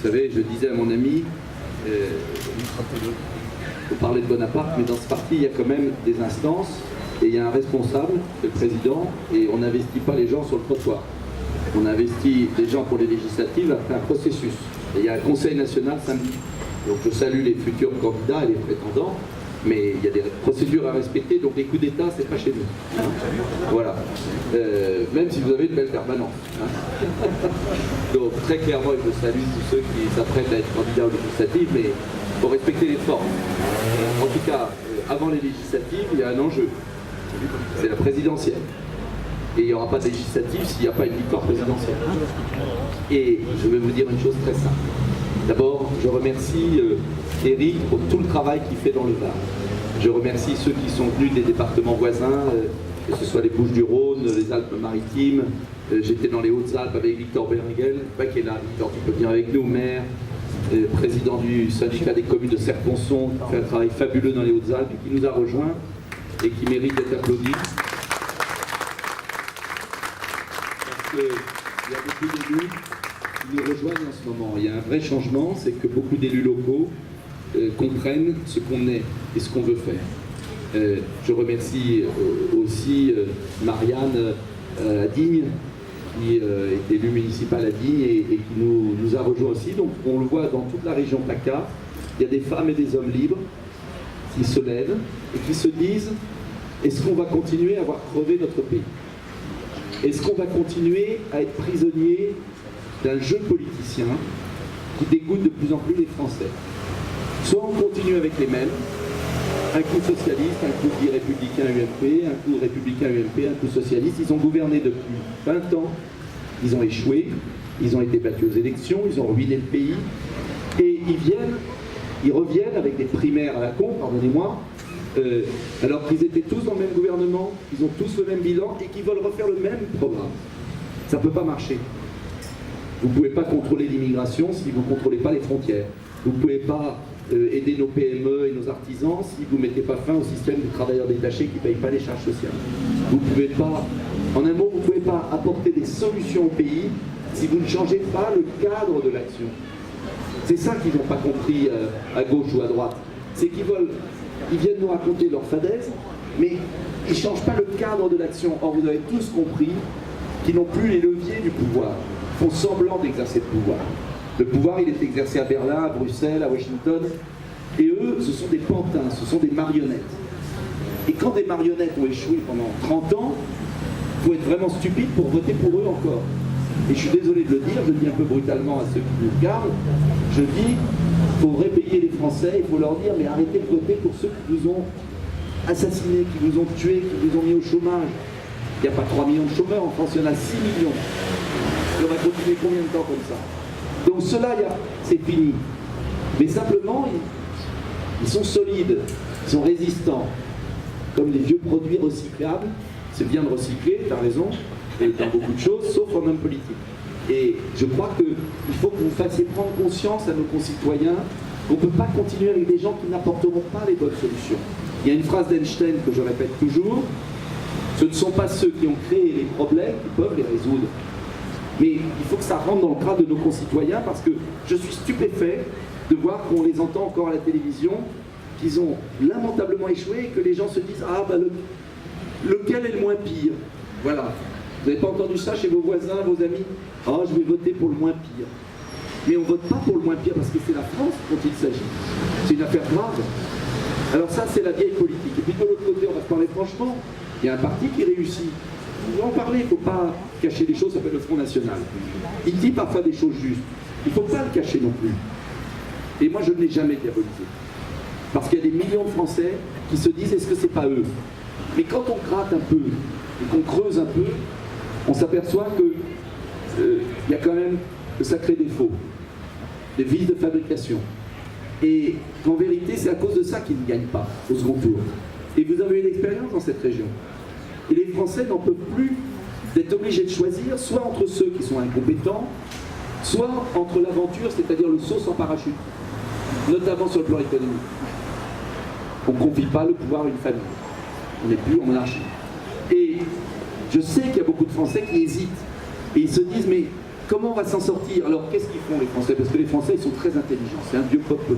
Vous savez, je disais à mon ami, on parlait de Bonaparte, mais dans ce parti, il y a quand même des instances, et il y a un responsable, c'est le président, et on n'investit pas les gens sur le trottoir. On investit les gens pour les législatives après un processus. Et il y a un conseil national samedi. Donc je salue les futurs candidats et les prétendants, mais il y a des procédures à respecter, donc les coups d'État, c'est pas chez nous. Hein, voilà. Même si vous avez de belles permanences. Hein. Donc très clairement, je salue tous ceux qui s'apprêtent à être candidats aux législatives, mais il faut respecter les formes. En tout cas, avant les législatives, il y a un enjeu. C'est la présidentielle. Et il n'y aura pas de législative s'il n'y a pas une victoire présidentielle. Et je vais vous dire une chose très simple. D'abord, je remercie Éric pour tout le travail qu'il fait dans le Var. Je remercie ceux qui sont venus des départements voisins, que ce soit les Bouches-du-Rhône, les Alpes-Maritimes. J'étais dans les Hautes-Alpes avec Victor Berengel, pas qui est là, Victor, tu peux venir avec nous, maire, président du syndicat des communes de Serponçon, qui fait un travail fabuleux dans les Hautes-Alpes, qui nous a rejoints et qui mérite d'être applaudi. Parce qu'il y a beaucoup d'élus qui nous rejoignent en ce moment. Il y a un vrai changement, c'est que beaucoup d'élus locaux comprennent ce qu'on est et ce qu'on veut faire. Je remercie aussi Marianne à Digne, qui est élue municipale à Digne et qui nous a rejoint aussi. Donc on le voit dans toute la région PACA, il y a des femmes et des hommes libres qui se lèvent et qui se disent: est-ce qu'on va continuer à voir crever notre pays? Est-ce qu'on va continuer à être prisonnier d'un jeu politicien qui dégoûte de plus en plus les Français? Soit on continue avec les mêmes, un coup socialiste, un coup dit républicain UMP, un coup républicain UMP, un coup socialiste. Ils ont gouverné depuis 20 ans, ils ont échoué, ils ont été battus aux élections, ils ont ruiné le pays, et ils reviennent avec des primaires à la con, pardonnez-moi, alors qu'ils étaient tous dans le même gouvernement, ils ont tous le même bilan et qu'ils veulent refaire le même programme. Ça ne peut pas marcher. Vous ne pouvez pas contrôler l'immigration si vous ne contrôlez pas les frontières. Vous ne pouvez pas aider nos PME et nos artisans si vous ne mettez pas fin au système de travailleurs détachés qui ne payent pas les charges sociales. Vous ne pouvez pas, en un mot, vous ne pouvez pas apporter des solutions au pays si vous ne changez pas le cadre de l'action. C'est ça qu'ils n'ont pas compris à gauche ou à droite. C'est ils viennent nous raconter leur fadaise, mais ils ne changent pas le cadre de l'action. Or, vous avez tous compris qu'ils n'ont plus les leviers du pouvoir. Ils font semblant d'exercer le pouvoir. Le pouvoir, il est exercé à Berlin, à Bruxelles, à Washington. Et eux, ce sont des pantins, ce sont des marionnettes. Et quand des marionnettes ont échoué pendant 30 ans, il faut être vraiment stupide pour voter pour eux encore. Et je suis désolé de le dire, je le dis un peu brutalement à ceux qui nous regardent, je dis, il faut réveiller les Français, il faut leur dire, mais arrêtez de voter pour ceux qui vous ont assassinés, qui vous ont tués, qui vous ont mis au chômage. Il n'y a pas 3 millions de chômeurs en France, il y en a 6 millions. Et on va continuer combien de temps comme ça? Donc cela, c'est fini. Mais simplement, ils sont solides, ils sont résistants. Comme les vieux produits recyclables, c'est bien de recycler, tu as raison, et dans beaucoup de choses, sauf en homme politique. Et je crois qu'il faut que vous fassiez prendre conscience à nos concitoyens qu'on ne peut pas continuer avec des gens qui n'apporteront pas les bonnes solutions. Il y a une phrase d'Einstein que je répète toujours: ce ne sont pas ceux qui ont créé les problèmes qui peuvent les résoudre. Mais il faut que ça rentre dans le crâne de nos concitoyens, parce que je suis stupéfait de voir qu'on les entend encore à la télévision, qu'ils ont lamentablement échoué et que les gens se disent: ah bah lequel est le moins pire? Voilà. Vous n'avez pas entendu ça chez vos voisins, vos amis? Oh, je vais voter pour le moins pire. Mais on ne vote pas pour le moins pire parce que c'est la France dont il s'agit. C'est une affaire grave. Alors ça, c'est la vieille politique. Et puis de l'autre côté, on va se parler franchement, il y a un parti qui réussit. On va en parler, il ne faut pas cacher les choses, ça s'appelle le Front National. Il dit parfois des choses justes. Il ne faut pas le cacher non plus. Et moi, je ne l'ai jamais diabolisé. Parce qu'il y a des millions de Français qui se disent: est-ce que c'est pas eux? Mais quand on gratte un peu et qu'on creuse un peu, on s'aperçoit qu'il y a quand même de sacrés défauts, des vices de fabrication. Et en vérité, c'est à cause de ça qu'ils ne gagnent pas au second tour. Et vous avez une expérience dans cette région. Et les Français n'en peuvent plus d'être obligés de choisir, soit entre ceux qui sont incompétents, soit entre l'aventure, c'est-à-dire le saut sans parachute, notamment sur le plan économique. On ne confie pas le pouvoir à une famille. On n'est plus en monarchie. Et je sais qu'il y a beaucoup de Français qui hésitent. Et ils se disent: mais Comment on va s'en sortir? Alors, qu'est-ce qu'ils font les Français? Parce que les Français, ils sont très intelligents. C'est un vieux peuple